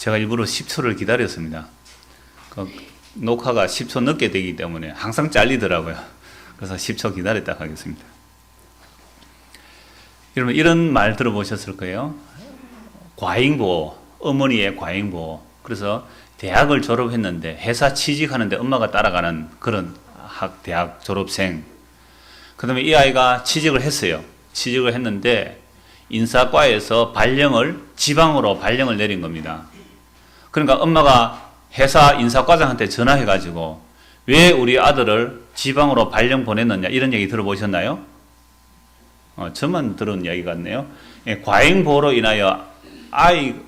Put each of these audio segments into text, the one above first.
제가 일부러 10초를 기다렸습니다. 그 녹화가 10초 늦게 되기 때문에 항상 잘리더라고요. 그래서 10초 기다렸다 하겠습니다. 여러분 이런 말 들어보셨을 거예요. 과잉보호, 어머니의 과잉보호. 그래서 대학을 졸업했는데 회사 취직하는데 엄마가 따라가는 그런 대학 졸업생. 그 다음에 이 아이가 취직을 했어요. 취직을 했는데 인사과에서 지방으로 발령을 내린 겁니다. 그러니까 엄마가 회사 인사과장한테 전화해가지고 왜 우리 아들을 지방으로 발령 보냈느냐 이런 얘기 들어보셨나요? 저만 들은 이야기 같네요. 과잉보호로 인하여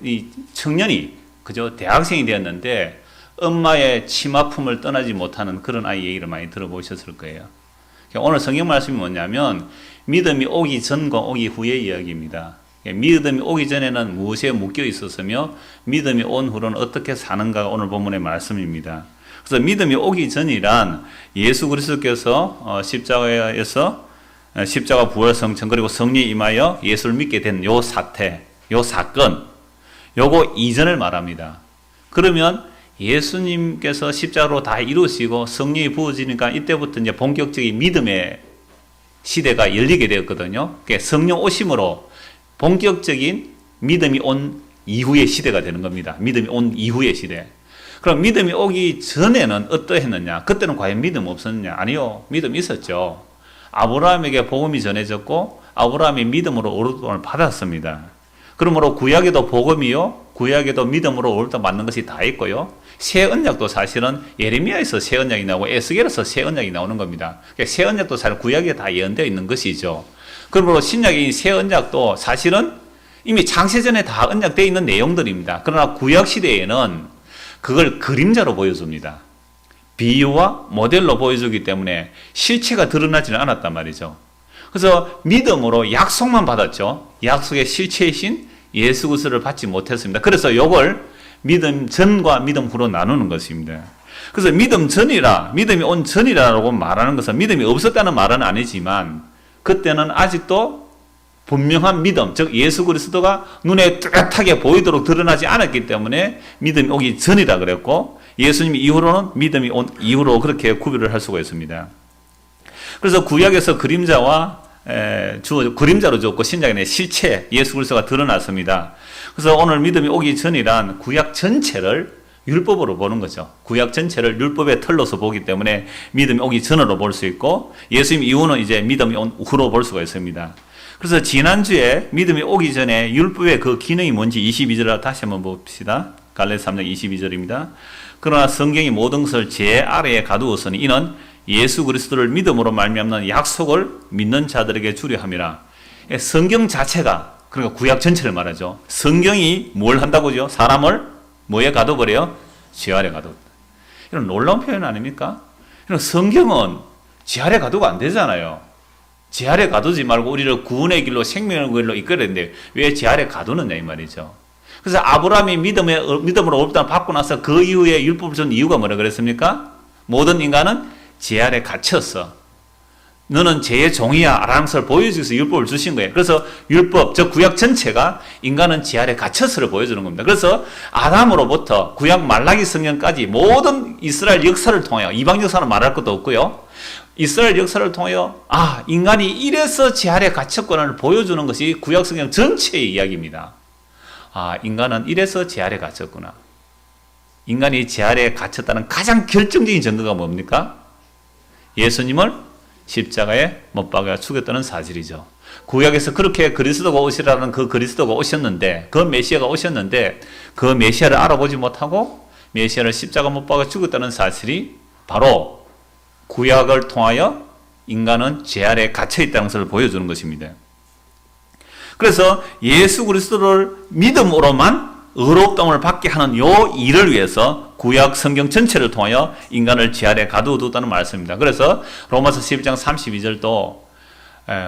이 청년이 그저 대학생이 되었는데 엄마의 치마품을 떠나지 못하는 그런 아이 얘기를 많이 들어보셨을 거예요. 오늘 성경 말씀이 뭐냐면 믿음이 오기 전과 오기 후의 이야기입니다. 믿음이 오기 전에는 무엇에 묶여 있었으며 믿음이 온 후로는 어떻게 사는가가 오늘 본문의 말씀입니다. 그래서 믿음이 오기 전이란 예수 그리스도께서 십자가 부활 성천 그리고 성령이 임하여 예수를 믿게 된 요 사태, 요 사건, 요거 이전을 말합니다. 그러면 예수님께서 십자가로 다 이루시고 성령이 부어지니까 이때부터 이제 본격적인 믿음의 시대가 열리게 되었거든요. 성령 오심으로 본격적인 믿음이 온 이후의 시대가 되는 겁니다. 믿음이 온 이후의 시대. 그럼 믿음이 오기 전에는 어떠했느냐? 그때는 과연 믿음 없었느냐? 아니요. 믿음 있었죠. 아브라함에게 복음이 전해졌고 아브라함이 믿음으로 오르돈을 받았습니다. 그러므로 구약에도 복음이요, 구약에도 믿음으로 오르돈 받는 것이 다 있고요. 새 언약도 사실은 예레미야에서 새 언약이 나오고 에스겔에서 새 언약이 나오는 겁니다. 새 언약도 사실 구약에 다 예언되어 있는 것이죠. 그러므로 신약의 새 언약도 사실은 이미 창세전에 다 언약되어 있는 내용들입니다. 그러나 구약 시대에는 그걸 그림자로 보여줍니다. 비유와 모델로 보여주기 때문에 실체가 드러나지는 않았단 말이죠. 그래서 믿음으로 약속만 받았죠. 약속의 실체이신 예수 그리스도를 받지 못했습니다. 그래서 이걸 믿음 전과 믿음 후로 나누는 것입니다. 그래서 믿음이 온 전이라고 말하는 것은 믿음이 없었다는 말은 아니지만 그때는 아직도 분명한 믿음, 즉 예수 그리스도가 눈에 뚜렷하게 보이도록 드러나지 않았기 때문에 믿음이 오기 전이라 그랬고 예수님 이후로는 믿음이 온 이후로 그렇게 구별을 할 수가 있습니다. 그래서 구약에서 그림자로 줬고 신약에는 실체 예수 그리스도가 드러났습니다. 그래서 오늘 믿음이 오기 전이란 구약 전체를 율법으로 보는 거죠. 구약 전체를 율법의 틀로서 보기 때문에 믿음이 오기 전으로 볼 수 있고 예수님 이후는 이제 믿음이 온 후로 볼 수가 있습니다. 그래서 지난주에 믿음이 오기 전에 율법의 그 기능이 뭔지 22절 다시 한번 봅시다. 갈라디아 3장 22절입니다. 그러나 성경이 모든 것을 제 아래에 가두었으니 이는 예수 그리스도를 믿음으로 말미암는 약속을 믿는 자들에게 주려 함이라. 성경 자체가 그러니까 구약 전체를 말하죠. 성경이 뭘 한다고죠? 사람을 뭐에 가둬버려요? 지 아래 가둬. 이런 놀라운 표현 아닙니까? 이런 성경은 지 아래 가두가 안 되잖아요. 지 아래 가두지 말고 우리를 구원의 길로 생명의 길로 이끌어야 되는데 왜 지 아래 가두느냐 이 말이죠. 그래서 아브라함이 믿음으로 옳다는 받고 나서 그 이후에 율법을 준 이유가 뭐라 그랬습니까? 모든 인간은 지 아래 갇혔어. 너는 죄의 종이야 라는 것을 보여주기 위해서 율법을 주신 거예요. 그래서 율법, 즉 구약 전체가 인간은 지 아래 갇혔어를 보여주는 겁니다. 그래서 아담으로부터 구약 말라기 성경까지 모든 이스라엘 역사를 통하여 이방 역사는 말할 것도 없고요. 이스라엘 역사를 통하여 인간이 이래서 지 아래 갇혔구나를 보여주는 것이 구약 성경 전체의 이야기입니다. 인간은 이래서 지 아래 갇혔구나. 인간이 지 아래 갇혔다는 가장 결정적인 증거가 뭡니까? 예수님을 십자가에 못 박아 죽였다는 사실이죠. 구약에서 그렇게 그리스도가 오시라는 그 그리스도가 오셨는데 그 메시아가 오셨는데 그 메시아를 알아보지 못하고 메시아를 십자가 못 박아 죽였다는 사실이 바로 구약을 통하여 인간은 죄 아래 갇혀 있다는 것을 보여주는 것입니다. 그래서 예수 그리스도를 믿음으로만 의롭다함을 받게 하는 요 일을 위해서 구약 성경 전체를 통하여 인간을 죄 아래 가두었다는 말씀입니다. 그래서 로마서 12장 32절도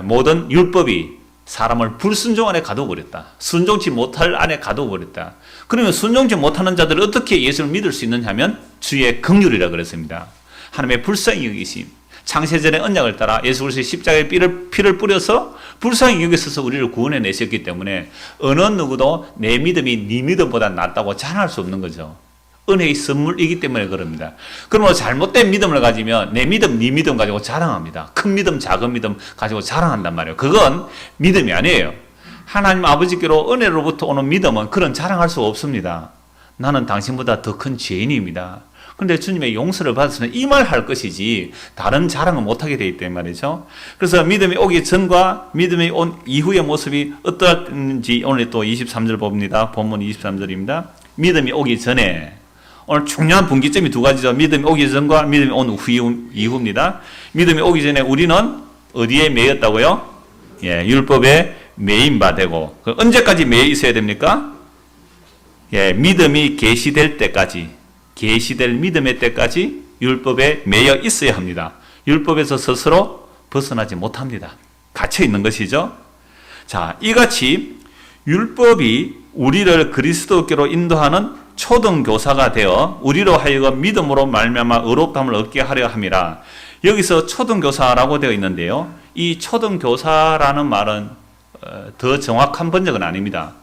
모든 율법이 사람을 불순종 안에 가두어버렸다. 순종치 못할 안에 가두어버렸다. 그러면 순종치 못하는 자들을 어떻게 예수를 믿을 수 있느냐 하면 주의 긍휼이라 그랬습니다. 하나님의 불쌍히 여기심. 창세전의 언약을 따라 예수 그리스도의 십자가의 피를 뿌려서 불쌍히 여기서서 우리를 구원해 내셨기 때문에 어느 누구도 내 믿음이 네 믿음보다 낫다고 자랑할 수 없는 거죠. 은혜의 선물이기 때문에 그럽니다. 그러면 잘못된 믿음을 가지면 내 믿음, 네 믿음 가지고 자랑합니다. 큰 믿음, 작은 믿음 가지고 자랑한단 말이에요. 그건 믿음이 아니에요. 하나님 아버지께로 은혜로부터 오는 믿음은 그런 자랑할 수 없습니다. 나는 당신보다 더 큰 죄인입니다. 그런데 주님의 용서를 받았으면 이 말 할 것이지 다른 자랑은 못하게 되어 있단 말이죠. 그래서 믿음이 오기 전과 믿음이 온 이후의 모습이 어떠한지 오늘 또 23절 봅니다. 본문 23절입니다. 믿음이 오기 전에 오늘 중요한 분기점이 두 가지죠. 믿음이 오기 전과 믿음이 온 이후입니다. 믿음이 오기 전에 우리는 어디에 매였다고요? 예, 율법에 매인 바 되고 언제까지 매여 있어야 됩니까? 예, 믿음이 계시될 때까지, 계시될 믿음의 때까지 율법에 매여 있어야 합니다. 율법에서 스스로 벗어나지 못합니다. 갇혀 있는 것이죠. 자, 이같이 율법이 우리를 그리스도께로 인도하는 초등교사가 되어 우리로 하여금 믿음으로 말미암아 의롭다함을 얻게 하려 함이라. 여기서 초등교사라고 되어 있는데요. 이 초등교사라는 말은 더 정확한 번역은 아닙니다.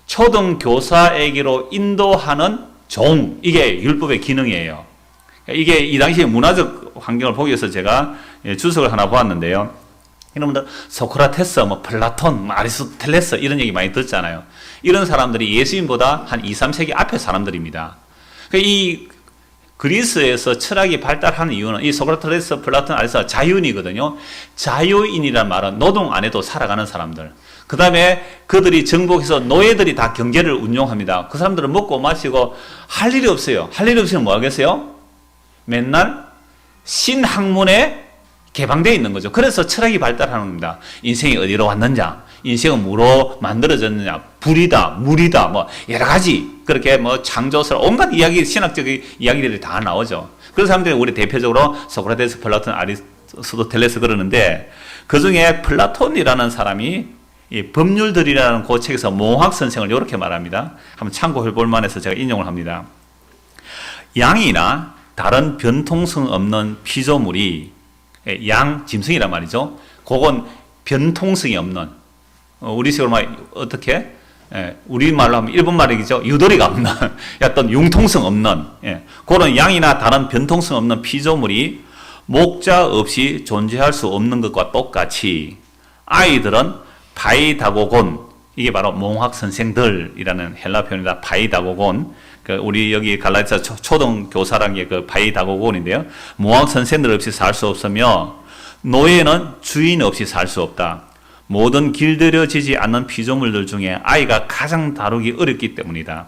초등교사에게로 인도하는 종, 이게 율법의 기능이에요. 이게 이 당시의 문화적 환경을 보기 위해서 제가 주석을 하나 보았는데요. 여러분들 소크라테스, 플라톤, 아리스토텔레스 이런 얘기 많이 듣잖아요. 이런 사람들이 예수님보다 한 2, 3세기 앞의 사람들입니다. 이 그리스에서 철학이 발달하는 이유는 이 소크라테스, 플라톤, 아리스토텔레스 자유인이거든요. 자유인이란 말은 노동 안 해도 살아가는 사람들. 그 다음에 그들이 정복해서 노예들이 다 경제를 운용합니다. 그 사람들은 먹고 마시고 할 일이 없어요. 할 일이 없으면 뭐 하겠어요? 맨날 신학문에 개방되어 있는 거죠. 그래서 철학이 발달하는 겁니다. 인생이 어디로 왔느냐, 인생은 뭐로 만들어졌느냐, 불이다, 물이다, 여러 가지 그렇게 창조설 온갖 이야기, 신학적인 이야기들이 다 나오죠. 그런 사람들이 우리 대표적으로 소크라테스, 플라톤, 아리스토텔레스 그러는데 그 중에 플라톤이라는 사람이 이 법률들이라는 그 책에서 몽학 선생을 이렇게 말합니다. 한번 참고해 볼 만해서 제가 인용을 합니다. 양이나 다른 변통성 없는 피조물이 양, 짐승이란 말이죠. 그건 변통성이 없는 우리식으로 말 어떻게? 우리말로 하면 일본 말이죠. 유도리가 없는 어떤 융통성 없는 그런 양이나 다른 변통성 없는 피조물이 목자 없이 존재할 수 없는 것과 똑같이 아이들은 바이다고곤, 이게 바로 몽학 선생들이라는 헬라 표현이다. 바이다고곤, 우리 여기 갈라디아 초등 교사라는 게 그 바이다고곤인데요. 몽학 선생들 없이 살 수 없으며 노예는 주인 없이 살 수 없다. 모든 길들여지지 않는 피조물들 중에 아이가 가장 다루기 어렵기 때문이다.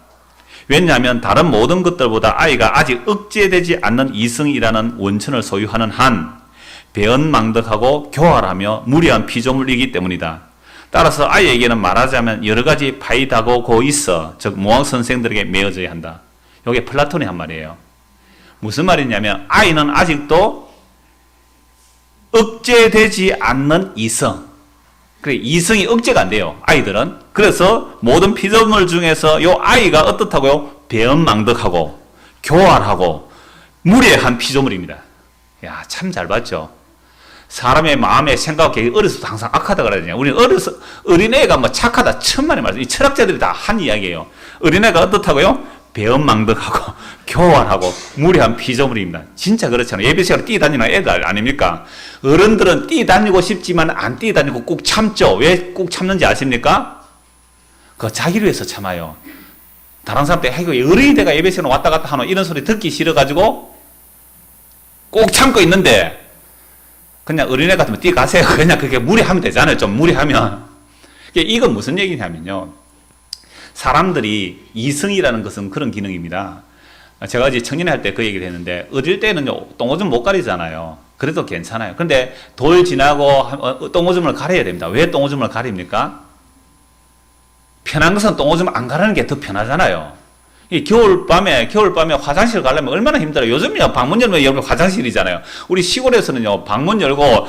왜냐하면 다른 모든 것들보다 아이가 아직 억제되지 않는 이성이라는 원천을 소유하는 한 배은망덕하고 교활하며 무리한 피조물이기 때문이다. 따라서 아이에게는 말하자면 여러 가지 바이다고고 있어, 즉 몽학 선생들에게 매어져야 한다. 이게 플라톤이 한 말이에요. 무슨 말이냐면 아이는 아직도 억제되지 않는 이성, 그래 이성이 억제가 안 돼요. 아이들은. 그래서 모든 피조물 중에서 요 아이가 어떻다고요? 배은망덕하고 교활하고 무례한 피조물입니다. 야, 참 잘 봤죠. 사람의 마음의 생각, 계획이 어려서부터 항상 악하다 그러잖아요. 우리는 어린애가 착하다, 천만의 말씀. 이 철학자들이 다 한 이야기예요. 어린애가 어떻다고요? 배은망덕하고, 교활하고, 무례한 피조물입니다. 진짜 그렇잖아요. 예배 시간에 뛰어다니는 애들 아닙니까? 어른들은 뛰어다니고 싶지만 안 뛰어다니고 꾹 참죠. 왜 꾹 참는지 아십니까? 그 자기를 위해서 참아요. 다른 사람들, 어린이 내가 예배 시간에 왔다 갔다 하노, 이런 소리 듣기 싫어가지고 꼭 참고 있는데, 그냥 어린애 같으면 뛰어가세요. 그냥 그게 무리하면 되잖아요. 좀 무리하면. 이건 무슨 얘기냐면요. 사람들이 이성이라는 것은 그런 기능입니다. 제가 어제 청년회 할 때 그 얘기를 했는데, 어릴 때는요, 똥오줌 못 가리잖아요. 그래도 괜찮아요. 근데 돌 지나고 똥오줌을 가려야 됩니다. 왜 똥오줌을 가립니까? 편한 것은 똥오줌 안 가르는 게 더 편하잖아요. 이 겨울밤에 화장실 가려면 얼마나 힘들어요. 요즘이요, 방문 열면 여기 화장실이잖아요. 우리 시골에서는요, 방문 열고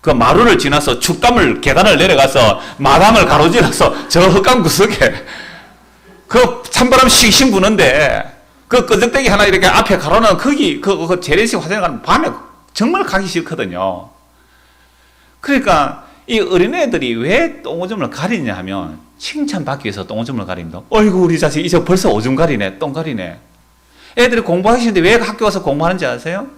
그 마루를 지나서 축담을 계단을 내려가서 마당을 가로질러서 저 흙강 구석에 그 찬바람 싱싱 부는데 그 끄적대기 하나 이렇게 앞에 가로는 거기 그 재래식 화장실 가면 밤에 정말 가기 싫거든요. 그러니까 이 어린애들이 왜 똥오줌을 가리냐 하면 칭찬받기 위해서 똥오줌을 가립니다. 어이구 우리 자식 이제 벌써 오줌 가리네, 똥 가리네. 애들이 공부하시는데 왜 학교 와서 공부하는지 아세요?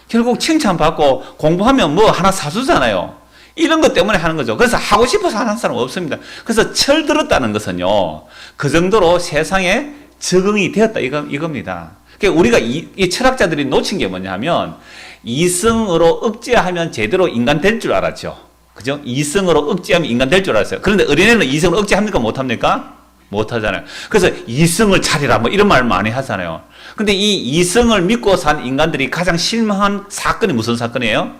결국 칭찬받고 공부하면 뭐 하나 사주잖아요. 이런 것 때문에 하는 거죠. 그래서 하고 싶어서 하는 사람은 없습니다. 그래서 철들었다는 것은요, 그 정도로 세상에 적응이 되었다 이겁니다. 그러니까 우리가 이 철학자들이 놓친 게 뭐냐 하면 이성으로 억제하면 제대로 인간 될 줄 알았죠. 그죠? 이성으로 억제하면 인간 될 줄 알았어요. 그런데 어린애는 이성을 억제합니까? 못합니까? 못하잖아요. 그래서 이성을 차리라 뭐 이런 말 많이 하잖아요. 근데 이 이성을 믿고 산 인간들이 가장 실망한 사건이 무슨 사건이에요?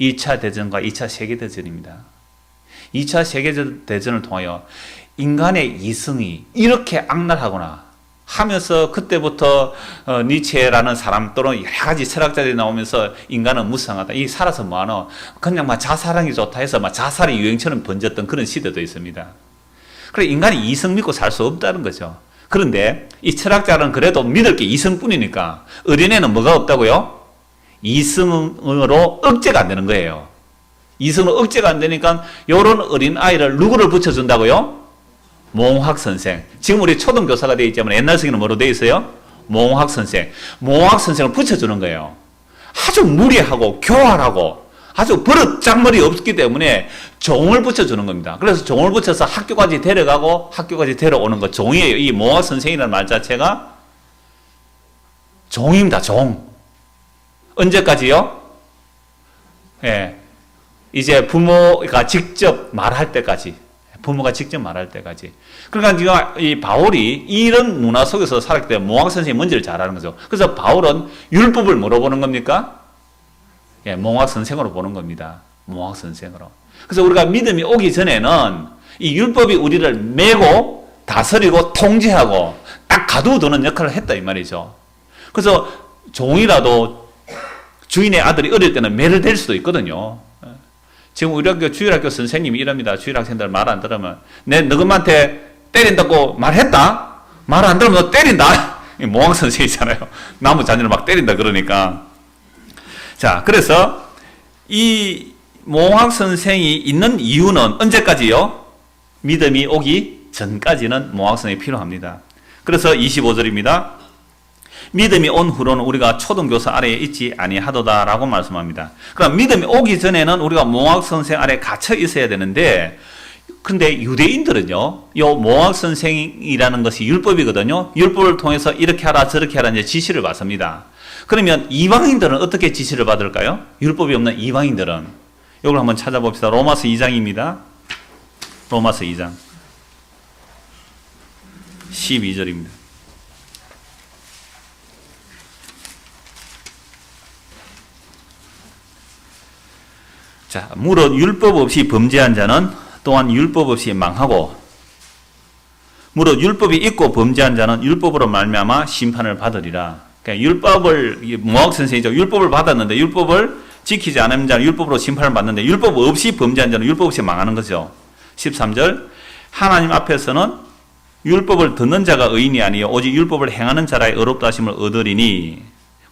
2차 대전과 2차 세계대전입니다. 2차 세계대전을 통하여 인간의 이성이 이렇게 악랄하구나 하면서 그때부터 니체라는 사람 또는 여러 가지 철학자들이 나오면서 인간은 무상하다. 이 살아서 뭐하노? 그냥 막 자살하기 좋다 해서 막 자살이 유행처럼 번졌던 그런 시대도 있습니다. 그래 인간이 이성 믿고 살 수 없다는 거죠. 그런데 이 철학자는 그래도 믿을 게 이성뿐이니까 어린애는 뭐가 없다고요? 이성으로 억제가 안 되는 거예요. 이성으로 억제가 안 되니까 이런 어린 아이를 누구를 붙여준다고요? 몽학 선생. 지금 우리 초등교사가 되어 있지만 옛날 성에는 뭐로 되어 있어요? 몽학 선생. 몽학 선생을 붙여주는 거예요. 아주 무례하고 교활하고 아주 버릇장머리 없기 때문에 종을 붙여주는 겁니다. 그래서 종을 붙여서 학교까지 데려가고 학교까지 데려오는 거 종이에요. 이 몽학 선생이라는 말 자체가 종입니다. 종. 언제까지요? 예. 이제 부모가 직접 말할 때까지. 부모가 직접 말할 때까지. 그러니까 이 바울이 이런 문화 속에서 살았기 때문에 몽학 선생이 뭔지를 잘 아는 거죠. 그래서 바울은 율법을 뭐로 보는 겁니까? 예, 몽학 선생으로 보는 겁니다. 몽학 선생으로. 그래서 우리가 믿음이 오기 전에는 이 율법이 우리를 매고 다스리고 통제하고 딱 가두어두는 역할을 했다 이 말이죠. 그래서 종이라도 주인의 아들이 어릴 때는 매를 댈 수도 있거든요. 지금 우리 학교 주일학교 선생님이 이럽니다. 주일학생들 말 안 들으면 내 너희한테 때린다고 말했다? 말 안 들으면 너 때린다? 몽학 선생이잖아요. 나무 자녀를 막 때린다 그러니까. 자, 그래서 이 몽학 선생이 있는 이유는 언제까지요? 믿음이 오기 전까지는 몽학 선생이 필요합니다. 그래서 25절입니다. 믿음이 온 후로는 우리가 초등교사 아래에 있지 아니하도다라고 말씀합니다. 그럼 믿음이 오기 전에는 우리가 몽학 선생 아래 갇혀 있어야 되는데, 근데 유대인들은요, 요 몽학 선생이라는 것이 율법이거든요. 율법을 통해서 이렇게 하라 저렇게 하라 이제 지시를 받습니다. 그러면 이방인들은 어떻게 지시를 받을까요? 율법이 없는 이방인들은. 이걸 한번 찾아봅시다. 로마서 2장입니다. 로마서 2장 12절입니다. 자, 무릇 율법 없이 범죄한 자는 또한 율법 없이 망하고, 무릇 율법이 있고 범죄한 자는 율법으로 말미암아 심판을 받으리라. 그러니까 율법을, 몽학 선생이죠. 율법을 받았는데 율법을 지키지 않은 자는 율법으로 심판을 받는데 율법 없이 범죄한 자는 율법 없이 망하는 거죠. 13절 하나님 앞에서는 율법을 듣는 자가 의인이 아니요 오직 율법을 행하는 자라의 의롭다 하심을 얻으리니.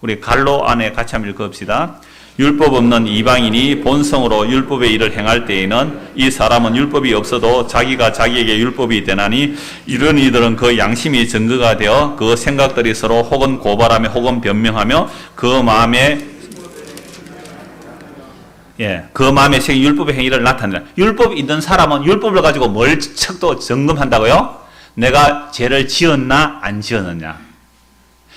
우리 갈로 안에 같이 한번 읽어봅시다. 율법 없는 이방인이 본성으로 율법의 일을 행할 때에는 이 사람은 율법이 없어도 자기가 자기에게 율법이 되나니 이런 이들은 그 양심이 증거가 되어 그 생각들이 서로 혹은 고발하며 혹은 변명하며 그 마음에 생긴 율법의 행위를 나타낸다. 율법이 있는 사람은 율법을 가지고 뭘 척도 점검한다고요? 내가 죄를 지었나 안 지었느냐.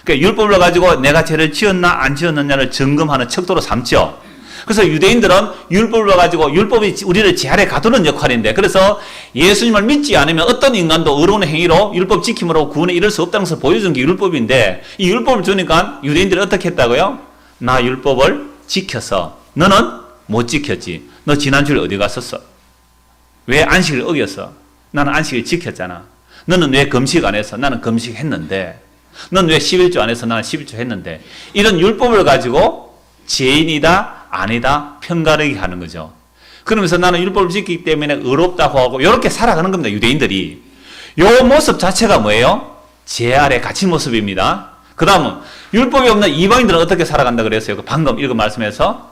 그러니까 율법을 가지고 내가 죄를 지었나 안 지었느냐를 점검하는 척도로 삼죠. 그래서 유대인들은 율법을 가지고 율법이 우리를 제 아래 가두는 역할인데, 그래서 예수님을 믿지 않으면 어떤 인간도 의로운 행위로 율법 지킴으로 구원에 이를 수 없다는 것을 보여준 게 율법인데, 이 율법을 주니까 유대인들이 어떻게 했다고요? 나 율법을 지켰어. 너는 못 지켰지. 너 지난주에 어디 갔었어? 왜 안식을 어겼어? 나는 안식을 지켰잖아. 너는 왜 금식 안 했어? 나는 금식했는데. 넌 왜 11조 안 해서 나는 11조 했는데. 이런 율법을 가지고 죄인이다 아니다 편가르기 하는 거죠. 그러면서 나는 율법을 지키기 때문에 의롭다고 하고 이렇게 살아가는 겁니다. 유대인들이. 이 모습 자체가 뭐예요? 죄 아래 갇힌 모습입니다. 그 다음은 율법이 없는 이방인들은 어떻게 살아간다 그랬어요? 방금 읽은 말씀에서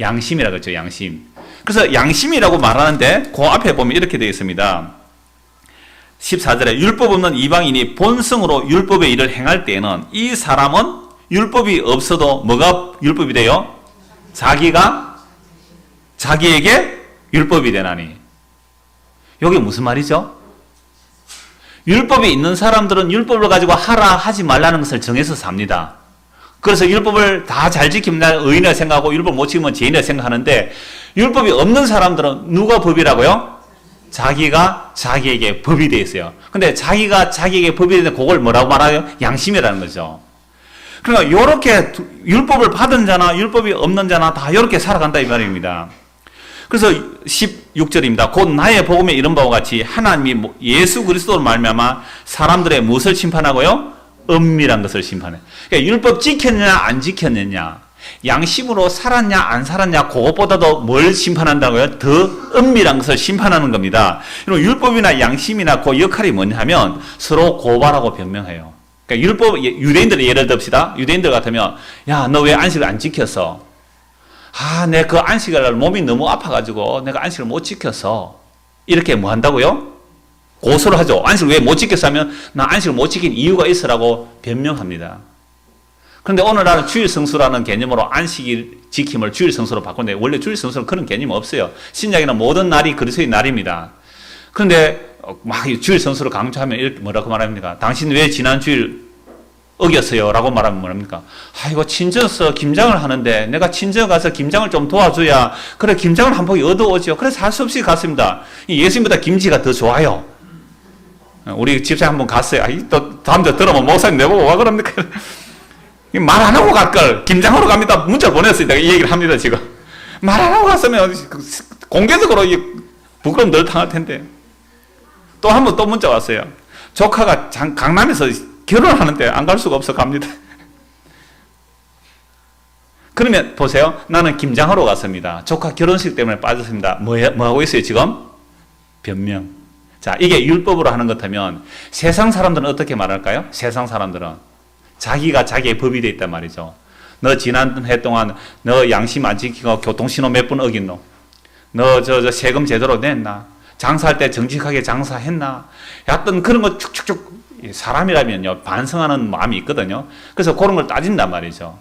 양심이라고 했죠. 양심. 그래서 양심이라고 말하는데 그 앞에 보면 이렇게 되어 있습니다. 14절에 율법 없는 이방인이 본성으로 율법의 일을 행할 때에는 이 사람은 율법이 없어도 뭐가 율법이 돼요? 자기가 자기에게 율법이 되나니. 이게 무슨 말이죠? 율법이 있는 사람들은 율법을 가지고 하라 하지 말라는 것을 정해서 삽니다. 그래서 율법을 다 잘 지키면 나는 의인이라 생각하고 율법 못 지키면 죄인이라 생각하는데 율법이 없는 사람들은 누가 법이라고요? 자기가 자기에게 법이 되어 있어요. 근데 자기가 자기에게 법이 되는데 그걸 뭐라고 말하요? 양심이라는 거죠. 그러니까 이렇게 율법을 받은 자나 율법이 없는 자나 다 이렇게 살아간다 이 말입니다. 그래서 16절입니다. 곧 나의 복음에 이른 바와 같이 하나님이 예수 그리스도로 말미암아 사람들의 무엇을 심판하고요? 은밀한 것을 심판해. 그러니까 율법 지켰느냐 안 지켰느냐, 양심으로 살았냐 안 살았냐, 그것보다도 뭘 심판한다고요? 더 은밀한 것을 심판하는 겁니다. 율법이나 양심이나 그 역할이 뭐냐면 서로 고발하고 변명해요. 그러니까 율법, 유대인들의 예를 듭시다. 유대인들 같으면 야, 너 왜 안식을 안 지켰어? 아, 내 그 안식을 몸이 너무 아파가지고 내가 안식을 못 지켰어. 이렇게 뭐 한다고요? 고소를 하죠. 안식을 왜 못 지켰어 하면 나 안식을 못 지킨 이유가 있어라고 변명합니다. 그런데 오늘날은 주일 성수라는 개념으로 안식일 지킴을 주일 성수로 바꿨는데 원래 주일 성수는 그런 개념이 없어요. 신약에는 모든 날이 그리스도의 날입니다. 그런데 막 주일 성수를 강조하면 이렇게 뭐라고 말합니까? 당신 왜 지난 주일 어겼어요? 라고 말하면 뭐랍니까? 이거 친정에서 김장을 하는데 내가 친정 가서 김장을 좀 도와줘야 그래 김장을 한 포기 얻어오죠. 그래서 할 수 없이 갔습니다. 예수님보다 김치가 더 좋아요. 우리 집사님 한번 갔어요. 또 다음 주 들어보면 목사님 내보고 와 그럽니까? 말 안 하고 갈 걸 김장하러 갑니다. 문자를 보냈어요. 내가 이 얘기를 합니다. 지금 말 안 하고 갔으면 공개적으로 부끄러움 늘 당할 텐데. 또 한 번 또 문자 왔어요. 조카가 강남에서 결혼하는데 안 갈 수가 없어 갑니다. 그러면 보세요. 나는 김장하러 갔습니다. 조카 결혼식 때문에 빠졌습니다. 뭐 하고 있어요 지금? 변명. 자, 이게 율법으로 하는 것 같으면 세상 사람들은 어떻게 말할까요? 세상 사람들은 자기가 자기의 법이 돼 있단 말이죠. 너 지난 해 동안 너 양심 안 지키고 교통신호 몇 번 어겼노? 너 저 세금 제대로 냈나? 장사할 때 정직하게 장사했나? 어떤 그런 거 축축축 사람이라면요 반성하는 마음이 있거든요. 그래서 그런 걸 따진단 말이죠.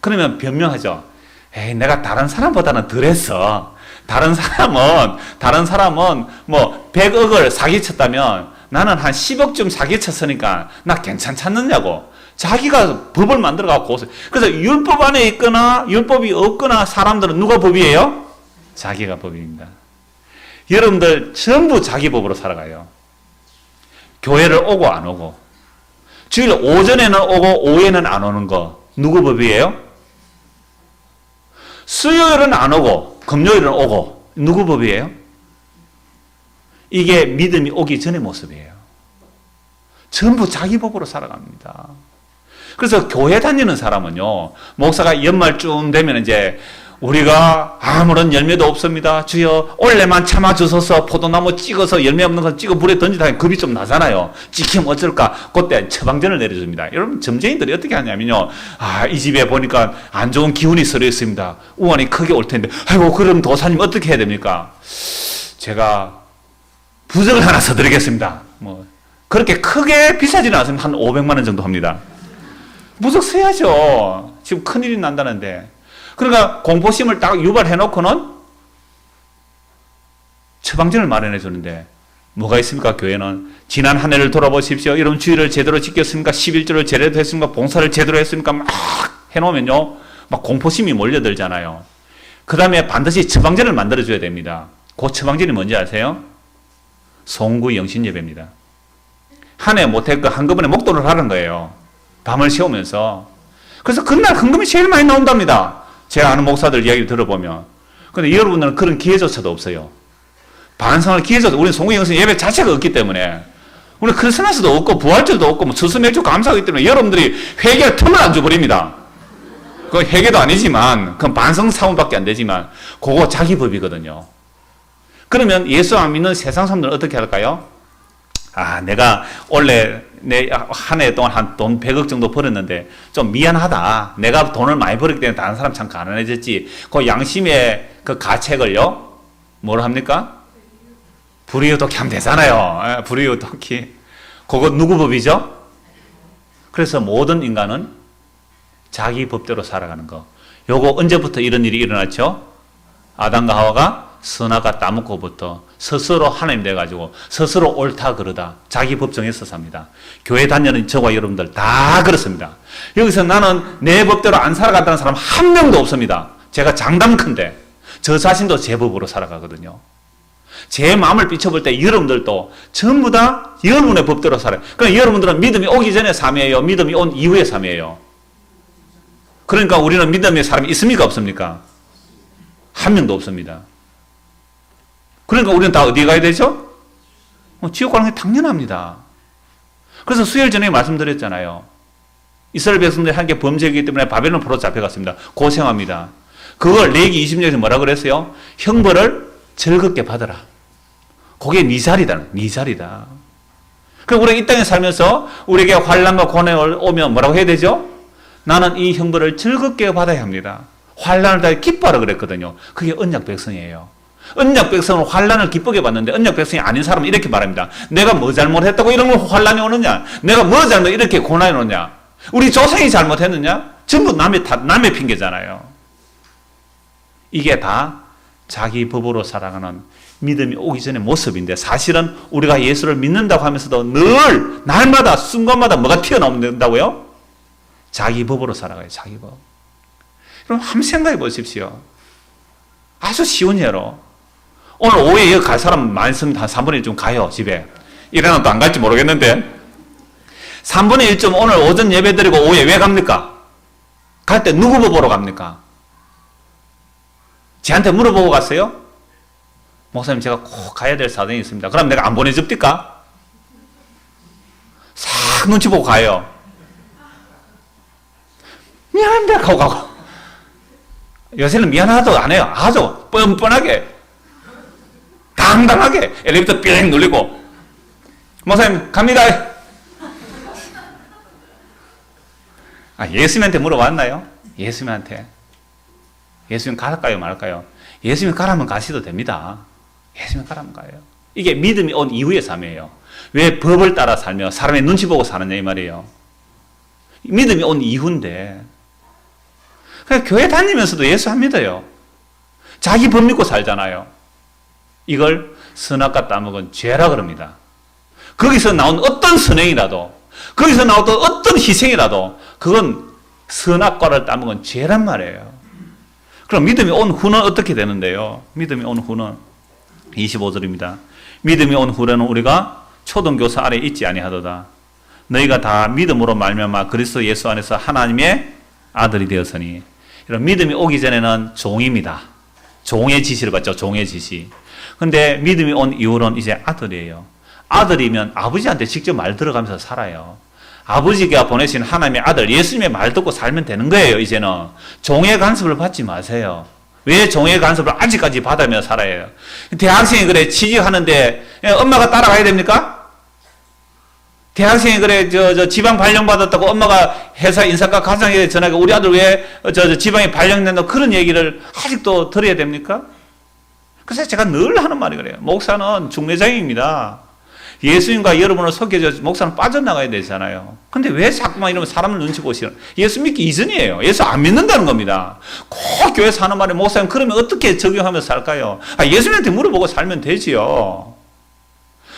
그러면 변명하죠. 에이, 내가 다른 사람보다는 덜했어. 다른 사람은 뭐 100억을 사기쳤다면 나는 한 10억쯤 사기쳤으니까 나 괜찮잖느냐고. 자기가 법을 만들어갖고. 그래서 율법 안에 있거나 율법이 없거나 사람들은 누가 법이에요? 자기가 법입니다. 여러분들 전부 자기 법으로 살아가요. 교회를 오고 안 오고, 주일 오전에는 오고 오후에는 안 오는 거 누구 법이에요? 수요일은 안 오고 금요일은 오고 누구 법이에요? 이게 믿음이 오기 전의 모습이에요. 전부 자기 법으로 살아갑니다. 그래서 교회 다니는 사람은요, 목사가 연말쯤 되면 이제 우리가 아무런 열매도 없습니다. 주여 올해만 참아주소서. 포도나무 찍어서 열매 없는 거 찍어 물에 던지다 겁이 좀 나잖아요. 찍히면 어쩔까? 그때 처방전을 내려줍니다. 여러분 점쟁이들이 어떻게 하냐면요, 이 집에 보니까 안 좋은 기운이 서려 있습니다. 우환이 크게 올 텐데 아이고 그럼 도사님 어떻게 해야 됩니까? 제가 부적을 하나 써드리겠습니다. 뭐 그렇게 크게 비싸지는 않습니다. 한 500만 원 정도 합니다. 부적 써야죠. 지금 큰일이 난다는데. 그러니까 공포심을 딱 유발해놓고는 처방전을 마련해 주는데 뭐가 있습니까? 교회는 지난 한 해를 돌아보십시오. 이런 주의를 제대로 지켰습니까? 11조를 제대로 했습니까? 봉사를 제대로 했습니까? 막 해놓으면요, 막 공포심이 몰려들잖아요. 그 다음에 반드시 처방전을 만들어줘야 됩니다. 그 처방전이 뭔지 아세요? 송구 영신 예배입니다. 한 해 못했고 한꺼번에 목도를 하는 거예요. 밤을 새우면서. 그래서 그날 헌금이 제일 많이 나온답니다. 제가 아는 목사들 이야기를 들어보면. 근데 여러분들은 그런 기회조차도 없어요. 반성할 기회조차, 우리는 송구 영신 예배 자체가 없기 때문에. 우리 크리스마스도 없고 부활절도 없고 뭐 추수맥주 감사하기 때문에 여러분들이 회개할 틈을 안 줘버립니다. 그건 회개도 아니지만 그건 반성 사원밖에 안 되지만 그거 자기 법이거든요. 그러면 예수 안 믿는 세상 사람들은 어떻게 할까요? 내가 원래 내 한 해 동안 한 돈 100억 정도 벌었는데 좀 미안하다. 내가 돈을 많이 벌었기 때문에 다른 사람 참 가난해졌지. 그 양심의 그 가책을요, 뭘 합니까? 불이웃돕기 하면 되잖아요. 불이웃돕기. 그거 누구 법이죠? 그래서 모든 인간은 자기 법대로 살아가는 거. 요거 언제부터 이런 일이 일어났죠? 아담과 하와가 선악과 따먹고부터 스스로 하나님 돼가지고 스스로 옳다 그러다 자기 법 정해서 삽니다. 교회 다니는 저와 여러분들 다 그렇습니다. 여기서 나는 내 법대로 안 살아간다는 사람 한 명도 없습니다. 제가 장담컨대 저 자신도 제 법으로 살아가거든요. 제 마음을 비춰볼 때 여러분들도 전부 다 여러분의 법대로 살아요. 그러니까 여러분들은 믿음이 오기 전에 삶이에요? 믿음이 온 이후의 삶이에요? 그러니까 우리는 믿음의 사람이 있습니까? 없습니까? 한 명도 없습니다. 그러니까 우리는 다 어디 가야 되죠? 지옥 가는 게 당연합니다. 그래서 수요일 전에 말씀드렸잖아요. 이스라엘 백성들이 함께 범죄이기 때문에 바벨론 포로 잡혀갔습니다. 고생합니다. 그걸 레위기 20장에서 뭐라 그랬어요? 형벌을 즐겁게 받아라. 그게 네 자리다. 네 자리다. 그럼 우리가 이 땅에 살면서 우리에게 환난과 고난을 오면 뭐라고 해야 되죠? 나는 이 형벌을 즐겁게 받아야 합니다. 환난을 다 기뻐하라 그랬거든요. 그게 언약 백성이에요. 언약 백성은 환난을 기쁘게 받는데 언약 백성이 아닌 사람은 이렇게 말합니다. 내가 뭐 잘못했다고 이런 거 환난이 오느냐? 내가 뭐 잘못 이렇게 고난이 오느냐? 우리 조상이 잘못했느냐? 전부 남의 핑계잖아요. 이게 다 자기 법으로 살아가는 믿음이 오기 전의 모습인데 사실은 우리가 예수를 믿는다고 하면서도 늘 날마다 순간마다 뭐가 튀어나온다고요? 자기 법으로 살아가요. 자기 법. 그럼 한번 생각해 보십시오. 아주 쉬운 예로 오늘 오후에 여기 갈 사람 많이 있으면 한 3분의 1 좀 가요. 집에. 일어나도 안 갈지 모르겠는데 3분의 1 좀 오늘 오전 예배 드리고 오후에 왜 갑니까? 갈 때 누구 보러 갑니까? 저한테 물어보고 갔어요? 목사님 제가 꼭 가야 될 사정이 있습니다. 그럼 내가 안 보내줍니까? 싹 눈치 보고 가요. 미안합니다 하고 가고. 요새는 미안하다고 안 해요. 아주 뻔뻔하게 당당하게 엘리베이터 삥 눌리고 목사님 갑니다. 예수님한테 물어봤나요? 예수님한테. 예수님 갈까요 말까요? 예수님 가라면 가시도 됩니다. 예수님 가라면 가요. 이게 믿음이 온 이후의 삶이에요. 왜 법을 따라 살며 사람의 눈치 보고 사느냐 이 말이에요. 믿음이 온 이후인데 그냥 교회 다니면서도 예수 안 믿어요. 자기 법 믿고 살잖아요. 이걸 선악과 따먹은 죄라 그럽니다. 거기서 나온 어떤 선행이라도 거기서 나왔던 어떤 희생이라도 그건 선악과를 따먹은 죄란 말이에요. 그럼 믿음이 온 후는 어떻게 되는데요? 믿음이 온 후는 25절입니다. 믿음이 온 후에는 우리가 초등교사 아래 있지 아니하도다. 너희가 다 믿음으로 말미암아 그리스도 예수 안에서 하나님의 아들이 되었으니. 이런 믿음이 오기 전에는 종입니다. 종의 지시를 받죠. 종의 지시. 근데 믿음이 온 이후로는 이제 아들이에요. 아들이면 아버지한테 직접 말 들어가면서 살아요. 아버지가 보내신 하나님의 아들 예수님의 말 듣고 살면 되는 거예요. 이제는 종의 간섭을 받지 마세요. 왜 종의 간섭을 아직까지 받으며 살아요? 대학생이 그래 취직하는데 엄마가 따라가야 됩니까? 대학생이 그래 저 지방 발령 받았다고 엄마가 회사 인사과 과장에 전화가 우리 아들 왜 지방에 발령된다 그런 얘기를 아직도 들어야 됩니까? 그래서 제가 늘 하는 말이 그래요. 목사는 중매장입니다. 예수님과 여러분을 속여줘 목사는 빠져나가야 되잖아요. 근데 왜 자꾸만 이러면 사람을 눈치 보시는? 예수 믿기 이전이에요. 예수 안 믿는다는 겁니다. 꼭 교회에서 하는 말이 목사님 그러면 어떻게 적용하면서 살까요? 예수님한테 물어보고 살면 되지요.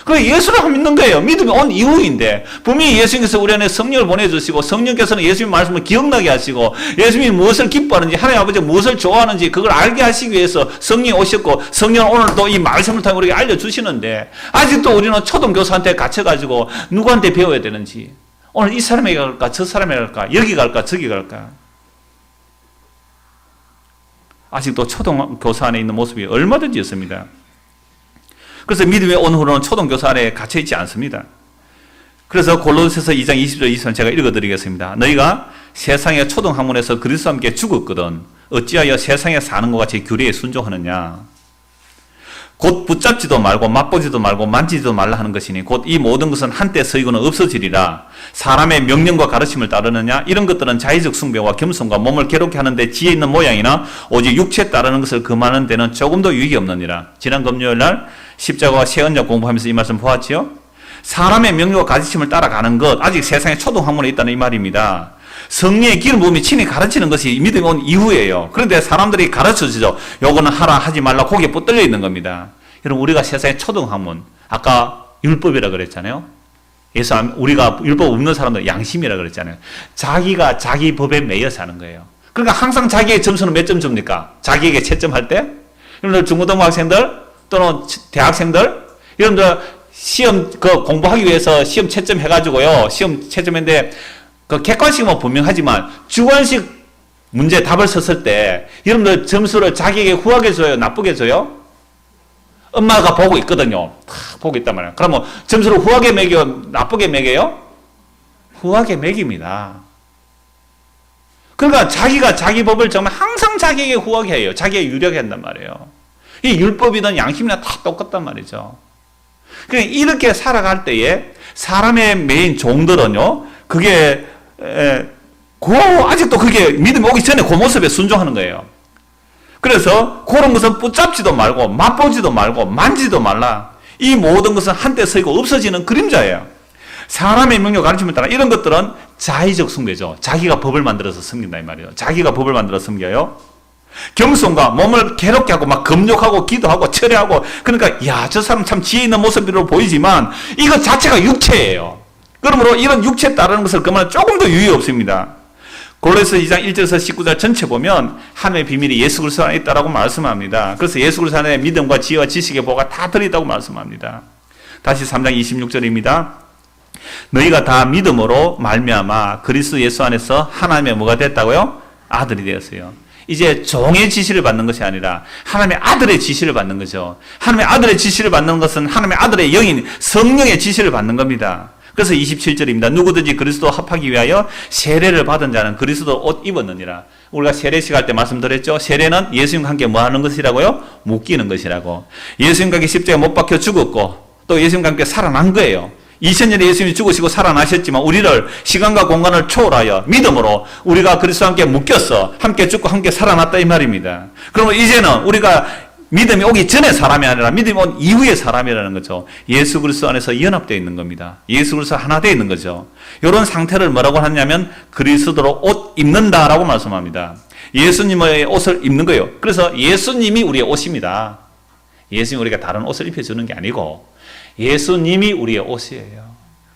그래 예수를 안 믿는 거예요. 믿음이 온 이후인데 분명히 예수님께서 우리 안에 성령을 보내주시고 성령께서는 예수님 말씀을 기억나게 하시고 예수님이 무엇을 기뻐하는지 하나님 아버지가 무엇을 좋아하는지 그걸 알게 하시기 위해서 성령이 오셨고 성령은 오늘 또 이 말씀을 통해 우리에게 알려주시는데 아직도 우리는 초등교사한테 갇혀가지고 누구한테 배워야 되는지 오늘 이 사람에게 갈까 저 사람에게 갈까 여기 갈까 저기 갈까 아직도 초등교사 안에 있는 모습이 얼마든지 있습니다. 그래서 믿음이 온 후로는 초등교사 안에 갇혀있지 않습니다. 그래서 골로새서 2장 20절 20절 제가 읽어드리겠습니다. 너희가 세상의 초등학문에서 그리스도와 함께 죽었거든 어찌하여 세상에 사는 것 같이 규례에 순종하느냐. 곧 붙잡지도 말고 맛보지도 말고 만지지도 말라 하는 것이니 곧 이 모든 것은 한때 서이고는 없어지리라. 사람의 명령과 가르침을 따르느냐? 이런 것들은 자의적 숭배와 겸손과 몸을 괴롭게 하는데 지혜 있는 모양이나 오직 육체에 따르는 것을 금하는 데는 조금도 유익이 없느니라. 지난 금요일 날 십자가와 새 언약 공부하면서 이 말씀 보았지요? 사람의 명령과 가르침을 따라가는 것, 아직 세상에 초등학문에 있다는 이 말입니다. 성령의 기름 부음이 친히 가르치는 것이 믿음이 온 이후예요. 그런데 사람들이 가르쳐주죠. 요거는 하라 하지 말라 고개 붙들려 있는 겁니다. 여러분 우리가 세상의 초등학문, 아까 율법이라 그랬잖아요. 우리가 율법 없는 사람들 양심이라 그랬잖아요. 자기가 자기 법에 매여 사는 거예요. 그러니까 항상 자기의 점수는 몇 점 줍니까? 자기에게 채점할 때? 여러분들 중고등부 학생들 또는 대학생들 여러분들 시험 공부하기 위해서 시험 채점 해가지고요. 시험 채점인데 그 객관식은 분명하지만 주관식 문제 답을 썼을 때 여러분들 점수를 자기에게 후하게 줘요? 나쁘게 줘요? 엄마가 보고 있거든요. 보고 있단 말이에요. 그러면 점수를 후하게 매겨요? 나쁘게 매겨요? 후하게 매깁니다. 그러니까 자기가 자기 법을 정말 항상 자기에게 후하게 해요. 자기에게 유리하게 한단 말이에요. 이 율법이든 양심이나 다 똑같단 말이죠. 그러니까 이렇게 살아갈 때에 사람의 메인 종들은요, 그게 아직도 그게 믿음이 오기 전에 그 모습에 순종하는 거예요. 그래서 그런 것은 붙잡지도 말고 맛보지도 말고 만지도 말라. 이 모든 것은 한때 서이고 없어지는 그림자예요. 사람의 명령 가르침을 따라 이런 것들은 자의적 숭배죠. 자기가 법을 만들어서 섬긴다 이 말이에요. 자기가 법을 만들어서 섬겨요. 겸손과 몸을 괴롭게 하고 막 금욕하고 기도하고 철회하고 그러니까 야, 저 사람 참 지혜 있는 모습으로 보이지만 이것 자체가 육체예요. 그러므로 이런 육체에 따르는 것을 그만 조금도 유의 없습니다. 골로새 2장 1절에서 19절 전체 보면 하나님의 비밀이 예수 그리스도 안에 있다라고 말씀합니다. 그래서 예수 그리스도 안에 믿음과 지혜와 지식의 보가 다 들어있다고 말씀합니다. 다시 3장 26절입니다. 너희가 다 믿음으로 말미암아 그리스도 예수 안에서 하나님의 뭐가 됐다고요? 아들이 되었어요. 이제 종의 지시를 받는 것이 아니라 하나님의 아들의 지시를 받는 거죠. 하나님의 아들의 지시를 받는 것은 하나님의 아들의 영인 성령의 지시를 받는 겁니다. 그래서 27절입니다. 누구든지 그리스도 합하기 위하여 세례를 받은 자는 그리스도 옷 입었느니라. 우리가 세례식 할 때 말씀드렸죠. 세례는 예수님과 함께 뭐 하는 것이라고요? 묶이는 것이라고. 예수님과 함께 십자가에 못 박혀 죽었고 또 예수님과 함께 살아난 거예요. 2000년에 예수님이 죽으시고 살아나셨지만 우리를 시간과 공간을 초월하여 믿음으로 우리가 그리스도와 함께 묶였어. 함께 죽고 함께 살아났다 이 말입니다. 그러면 이제는 우리가 믿음이 오기 전에 사람이 아니라 믿음이 온 이후의 사람이라는 거죠. 예수 그리스도 안에서 연합되어 있는 겁니다. 예수 그리스도 하나 되어 있는 거죠. 이런 상태를 뭐라고 하냐면 그리스도로 옷 입는다라고 말씀합니다. 예수님의 옷을 입는 거예요. 그래서 예수님이 우리의 옷입니다. 예수님이 우리가 다른 옷을 입혀주는 게 아니고 예수님이 우리의 옷이에요.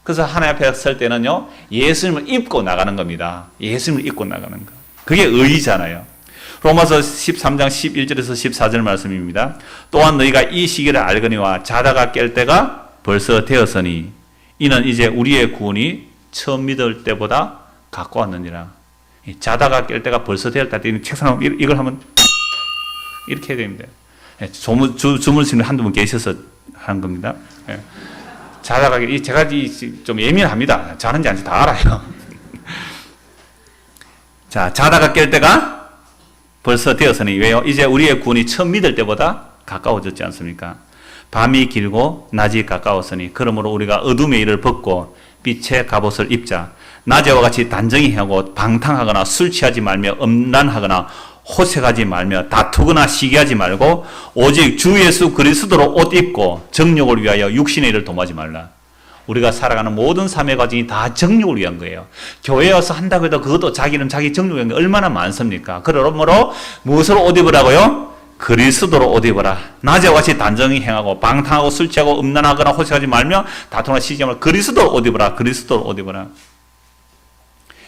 그래서 하나님 앞에 설 때는요, 예수님을 입고 나가는 겁니다. 예수님을 입고 나가는 거. 그게 의의잖아요. 로마서 13장 11절에서 14절 말씀입니다. 또한 너희가 이 시기를 알거니와 자다가 깰 때가 벌써 되었으니 이는 이제 우리의 구원이 처음 믿을 때보다 가까웠느니라. 자다가 깰 때가 벌써 되었다. 책상 이걸 하면 이렇게 해야 됩니다. 주무시는 한두 분 계셔서 하는 겁니다. 자다가 제가 좀 예민합니다. 자는지 아닌지 다 알아요. 자, 자다가 깰 때가 벌써 되었으니 왜요? 이제 우리의 구원이 처음 믿을 때보다 가까워졌지 않습니까? 밤이 길고 낮이 가까웠으니 그러므로 우리가 어둠의 일을 벗고 빛의 갑옷을 입자. 낮에와 같이 단정히 하고 방탕하거나 술 취하지 말며 음란하거나 호색하지 말며 다투거나 시기하지 말고 오직 주 예수 그리스도로 옷 입고 정욕을 위하여 육신의 일을 도모하지 말라. 우리가 살아가는 모든 삶의 과정이 다 정욕을 위한 거예요. 교회에 와서 한다고 해도 그것도 자기는 자기 정욕을 위한 게 얼마나 많습니까? 그러므로 무엇으로 옷 입으라고요? 그리스도로 옷 입어라. 낮에와 같이 단정히 행하고 방탕하고 술 취하고 음란하거나 호색하지 말며 다투거나 시기하지 말고 그리스도로 옷 입어라. 그리스도로 옷 입어라.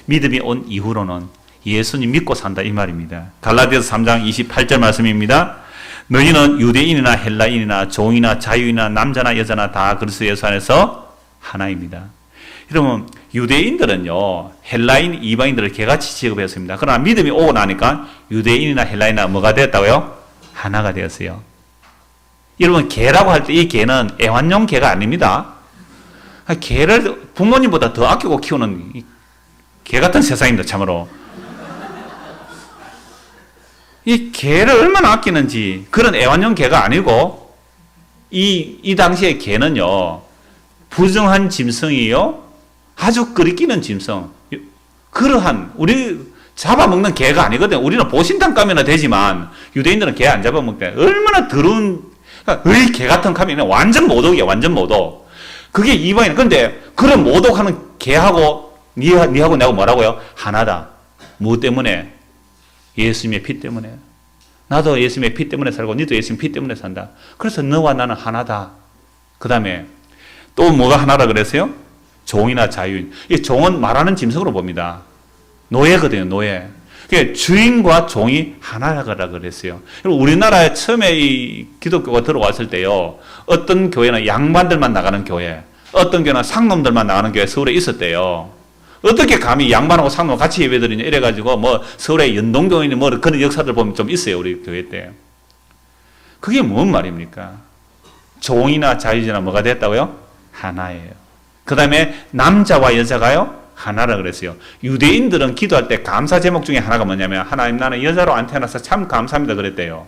믿음이 온 이후로는 예수님 믿고 산다 이 말입니다. 갈라디아서 3장 28절 말씀입니다. 너희는 유대인이나 헬라인이나 종이나 자유인이나 남자나 여자나 다 그리스도 예수 안에서 하나입니다. 여러분 유대인들은요 헬라인 이방인들을 개같이 취급했습니다. 그러나 믿음이 오고 나니까 유대인이나 헬라인이나 뭐가 되었다고요? 하나가 되었어요. 여러분 개라고 할 때 이 개는 애완용 개가 아닙니다. 개를 부모님보다 더 아끼고 키우는 개 같은 세상입니다. 참으로 이 개를 얼마나 아끼는지 그런 애완용 개가 아니고 이 당시의 개는요, 부정한 짐승이요, 아주 끓이끼는 짐승. 그러한, 우리 잡아먹는 개가 아니거든. 우리는 보신탕 까면 되지만, 유대인들은 개 안 잡아먹대. 얼마나 더러운, 개 같은 카면은 완전 모독이야, 완전 모독. 그게 이방인. 근데, 그런 모독하는 개하고, 니하고 내하고 뭐라고요? 하나다. 뭐 때문에? 예수님의 피 때문에. 나도 예수님의 피 때문에 살고 너도 예수님 피 때문에 산다. 그래서 너와 나는 하나다. 그 다음에 또 뭐가 하나라 그랬어요? 종이나 자유인. 이 종은 말하는 짐승으로 봅니다. 노예거든요. 노예. 그러니까 주인과 종이 하나라 그랬어요. 우리나라에 처음에 이 기독교가 들어왔을 때요, 어떤 교회는 양반들만 나가는 교회, 어떤 교회는 상놈들만 나가는 교회 서울에 있었대요. 어떻게 감히 양반하고 상놈 같이 예배드리냐 이래가지고 뭐 서울의 연동교인이 뭐 그런 역사들 보면 좀 있어요. 우리 교회 때. 그게 뭔 말입니까? 종이나 자유지나 뭐가 됐다고요? 하나예요. 그 다음에 남자와 여자가요? 하나라 그랬어요. 유대인들은 기도할 때 감사 제목 중에 하나가 뭐냐면, 하나님 나는 여자로 안 태어나서 참 감사합니다 그랬대요.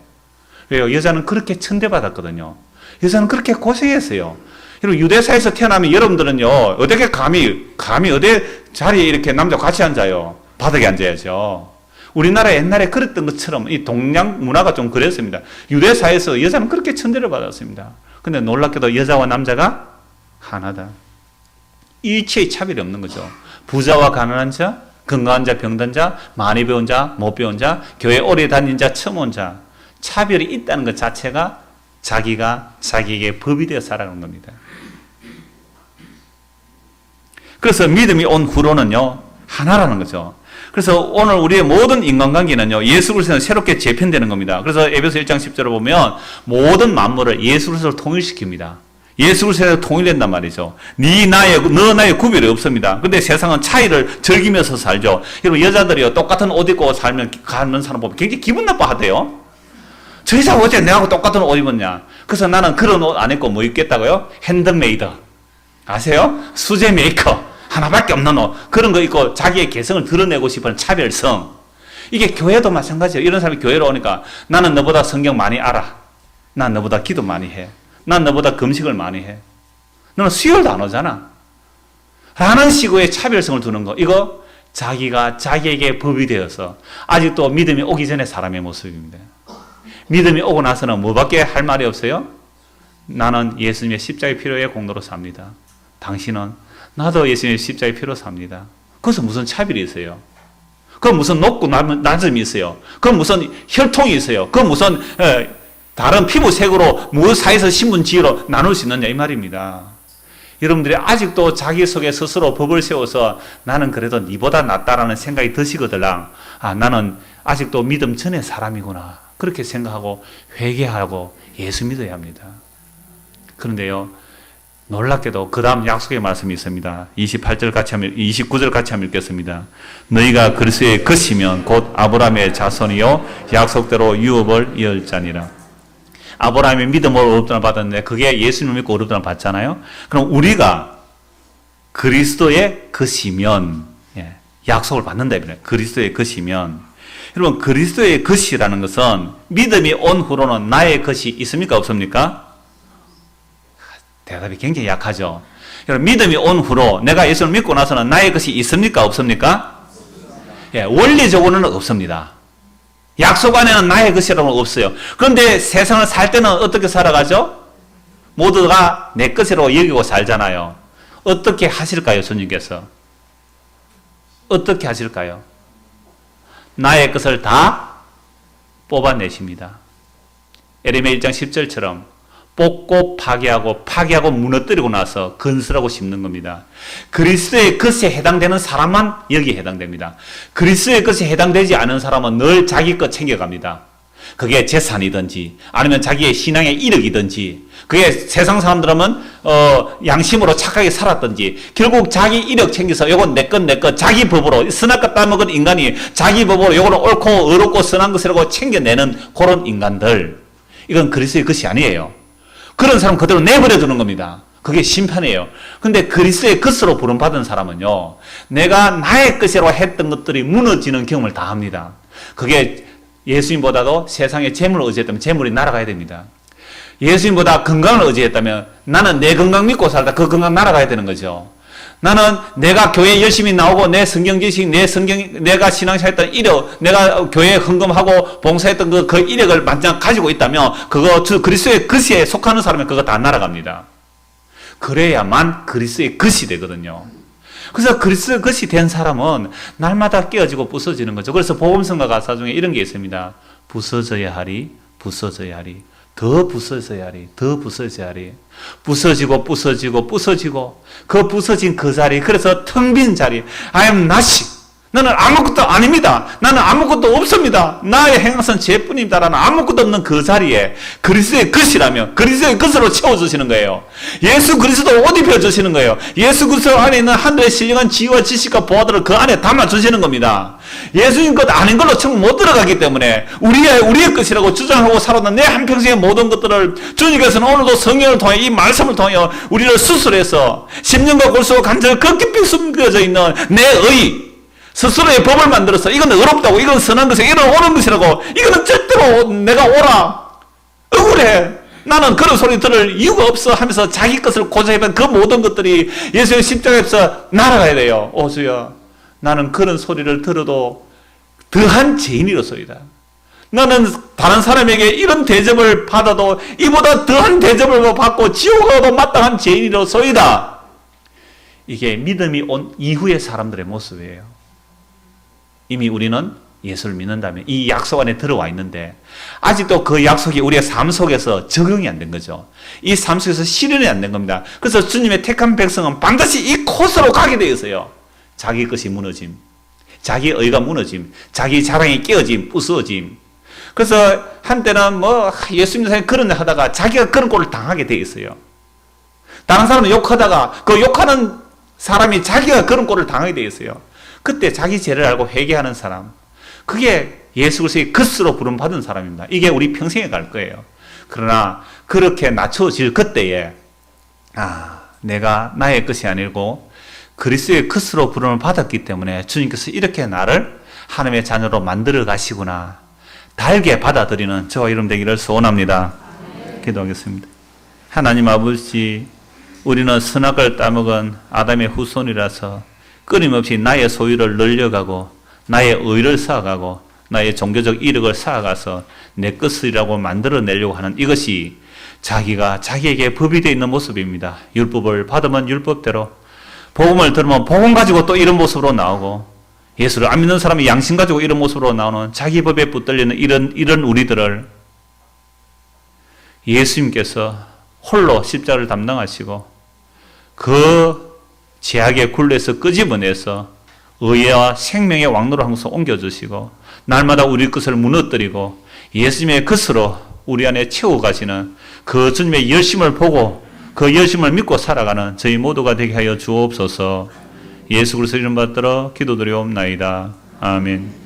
왜요? 여자는 그렇게 천대받았거든요. 여자는 그렇게 고생했어요. 그리고 유대사에서 태어나면 여러분들은요, 어떻게 감히 어디 자리에 이렇게 남자 같이 앉아요? 바닥에 앉아야죠. 우리나라 옛날에 그랬던 것처럼 이 동양 문화가 좀 그랬습니다. 유대사에서 여자는 그렇게 천대를 받았습니다. 근데 놀랍게도 여자와 남자가 하나다. 일체의 차별이 없는 거죠. 부자와 가난한 자, 건강한 자, 병든 자, 많이 배운 자, 못 배운 자, 교회 오래 다닌 자, 처음 온 자, 차별이 있다는 것 자체가 자기가 자기에게 법이 되어 살아가는 겁니다. 그래서 믿음이 온 후로는요, 하나라는 거죠. 그래서 오늘 우리의 모든 인간관계는요, 예수 그리스도는 새롭게 재편되는 겁니다. 그래서 에베소 1장 10절을 보면 모든 만물을 예수 그리스도로 통일시킵니다. 예수 그리스도로 통일된단 말이죠. 너 나의 구별이 없습니다. 근데 세상은 차이를 즐기면서 살죠. 여러분, 여자들이요, 똑같은 옷 입고 살면 가는 사람 보면 굉장히 기분 나빠하대요. 저 여자 어제 내하고 똑같은 옷 입었냐? 그래서 나는 그런 옷 안 입고 뭐 입겠다고요? 핸드메이드. 아세요? 수제 메이커. 하나밖에 없는 옷. 그런 거 입고 자기의 개성을 드러내고 싶은 차별성. 이게 교회도 마찬가지예요. 이런 사람이 교회로 오니까 나는 너보다 성경 많이 알아. 난 너보다 기도 많이 해. 난 너보다 금식을 많이 해. 너는 수요일도 안 오잖아. 라는 식의 차별성을 두는 거. 이거 자기가 자기에게 법이 되어서 아직도 믿음이 오기 전에 사람의 모습입니다. 믿음이 오고 나서는 뭐밖에 할 말이 없어요? 나는 예수님의 십자가의 피로의 공로로 삽니다. 당신은 나도 예수님의 십자가의 피로 삽니다. 그것은 무슨 차별이 있어요? 그건 무슨 높고 낮음이 있어요? 그건 무슨 혈통이 있어요? 그건 무슨 다른 피부색으로 무엇 사이에서 신분지위로 나눌 수 있느냐 이 말입니다. 여러분들이 아직도 자기 속에 스스로 법을 세워서 나는 그래도 니보다 낫다라는 생각이 드시거들랑, 아, 나는 아직도 믿음 전의 사람이구나 그렇게 생각하고 회개하고 예수 믿어야 합니다. 그런데요, 놀랍게도 그 다음 약속의 말씀이 있습니다. 29절 같이 한번 읽겠습니다. 너희가 그리스도의 것이면 곧 아브라함의 자손이요 약속대로 유업을 이을 자니라. 아브라함이 믿음으로 의롭다는 받았는데 그게 예수님을 믿고 의롭다는 받잖아요. 그럼 우리가 그리스도의 것이면, 약속을 받는다. 그리스도의 것이면, 여러분, 그리스도의 것이라는 것은 믿음이 온 후로는 나의 것이 있습니까 없습니까? 대답이 굉장히 약하죠. 여러분, 믿음이 온 후로 내가 예수를 믿고 나서는 나의 것이 있습니까 없습니까? 원리적으로는 없습니다. 약속 안에는 나의 것이라고는 없어요. 그런데 세상을 살 때는 어떻게 살아가죠? 모두가 내 것이라고 여기고 살잖아요. 어떻게 하실까요, 주님께서? 어떻게 하실까요? 나의 것을 다 뽑아내십니다. 에레미야 1장 10절처럼 뽑고 파괴하고 무너뜨리고 나서 건설하고 심는 겁니다. 그리스도의 것에 해당되는 사람만 여기에 해당됩니다. 그리스도의 것에 해당되지 않은 사람은 늘 자기 것 챙겨갑니다. 그게 재산이든지 아니면 자기의 신앙의 이력이든지, 그게 세상 사람들은 양심으로 착하게 살았든지, 결국 자기 이력 챙겨서 요건 내 것 자기 법으로 선악과 따먹은 인간이 자기 법으로 요거는 옳고 의롭고 선한 것이라고 챙겨내는 그런 인간들, 이건 그리스도의 것이 아니에요. 그런 사람 그대로 내버려 두는 겁니다. 그게 심판이에요. 근데 그리스도의 것으로 부름받은 사람은요, 내가 나의 것이라고 했던 것들이 무너지는 경험을 다 합니다. 그게 예수님보다도 세상의 재물을 의지했다면 재물이 날아가야 됩니다. 예수님보다 건강을 의지했다면 나는 내 건강 믿고 살다 그 건강 날아가야 되는 거죠. 나는 내가 교회 열심히 나오고 내 성경 지식, 내가 신앙생활했던 이력, 내가 교회에 헌금하고 봉사했던 그 이력을 만장 가지고 있다면 그거 그리스도의 것에 속하는 사람은 그거 다 날아갑니다. 그래야만 그리스도의 것이 되거든요. 그래서 그리스도의 것이 된 사람은 날마다 깨어지고 부서지는 거죠. 그래서 복음성가 가사 중에 이런 게 있습니다. 부서져야 하리, 부서져야 하리. 더 부서져야 하리, 더 부서져야 하리. 부서지고 부서지고 부서지고 그 부서진 그 자리, 그래서 텅 빈 자리. I am nothing. 나는 아무것도 아닙니다. 나는 아무것도 없습니다. 나의 행악은 죄뿐입니다라는 아무것도 없는 그 자리에 그리스도의 것이라면 그리스도의 것으로 채워주시는 거예요. 예수 그리스도 옷 입혀주시는 거예요. 예수 그리스도 안에 있는 하늘의 신령한 지혜와 지식과 보화들을 그 안에 담아주시는 겁니다. 예수님 것 아닌 걸로 천국 못 들어가기 때문에 우리의 것이라고 주장하고 살았던 내 한평생의 모든 것들을 주님께서는 오늘도 성령을 통해 이 말씀을 통해 우리를 수술해서 10년과 골수와 간절히 그 깊이 숨겨져 있는 내 의, 스스로의 법을 만들어서 이건 어렵다고, 이건 선한 것이, 이건 옳은 것이라고, 이거는 절대로 내가 옳아, 억울해, 나는 그런 소리 들을 이유가 없어 하면서 자기 것을 고집했던 그 모든 것들이 예수의 십자가에서 날아가야 돼요. 오 주여, 나는 그런 소리를 들어도 더한 죄인이로소이다. 나는 다른 사람에게 이런 대접을 받아도 이보다 더한 대접을 받고 지옥 가도 마땅한 죄인이로소이다. 이게 믿음이 온 이후의 사람들의 모습이에요. 이미 우리는 예수를 믿는다면 이 약속 안에 들어와 있는데 아직도 그 약속이 우리의 삶 속에서 적용이 안 된 거죠. 이 삶 속에서 실현이 안 된 겁니다. 그래서 주님의 택한 백성은 반드시 이 코스로 가게 되어 있어요. 자기 것이 무너짐, 자기 의가 무너짐, 자기 자랑이 깨어짐, 부서짐. 그래서 한때는 예수 믿는 사람이 그런 일 하다가 자기가 그런 꼴을 당하게 되어 있어요. 다른 사람은 욕하다가 그 욕하는 사람이 자기가 그런 꼴을 당하게 되어 있어요. 그때 자기 죄를 알고 회개하는 사람, 그게 예수 그리스도의 것으로 부름받은 사람입니다. 이게 우리 평생에 갈 거예요. 그러나 그렇게 낮춰질 그때에 내가 나의 것이 아니고 그리스도의 것으로 부름을 받았기 때문에 주님께서 이렇게 나를 하나님의 자녀로 만들어 가시구나, 달게 받아들이는 저와 여러분 되기를 소원합니다. 기도하겠습니다. 하나님 아버지, 우리는 선악을 따먹은 아담의 후손이라서 끊임없이 나의 소유를 늘려가고 나의 의를 쌓아가고 나의 종교적 이력을 쌓아가서 내 것이라고 만들어내려고 하는 이것이 자기가 자기에게 법이 되어 있는 모습입니다. 율법을 받으면 율법대로, 복음을 들으면 복음 가지고 또 이런 모습으로 나오고, 예수를 안 믿는 사람이 양심 가지고 이런 모습으로 나오는 자기 법에 붙들리는 이런 우리들을 예수님께서 홀로 십자가를 담당하시고 그 죄악의 굴레에서 끄집어내서 의와 생명의 왕로로 항상 옮겨주시고 날마다 우리 것을 무너뜨리고 예수님의 것으로 우리 안에 채워가시는 그 주님의 열심을 보고 그 열심을 믿고 살아가는 저희 모두가 되게 하여 주옵소서. 예수 그리스도 이름 받들어 기도드리옵나이다. 아멘.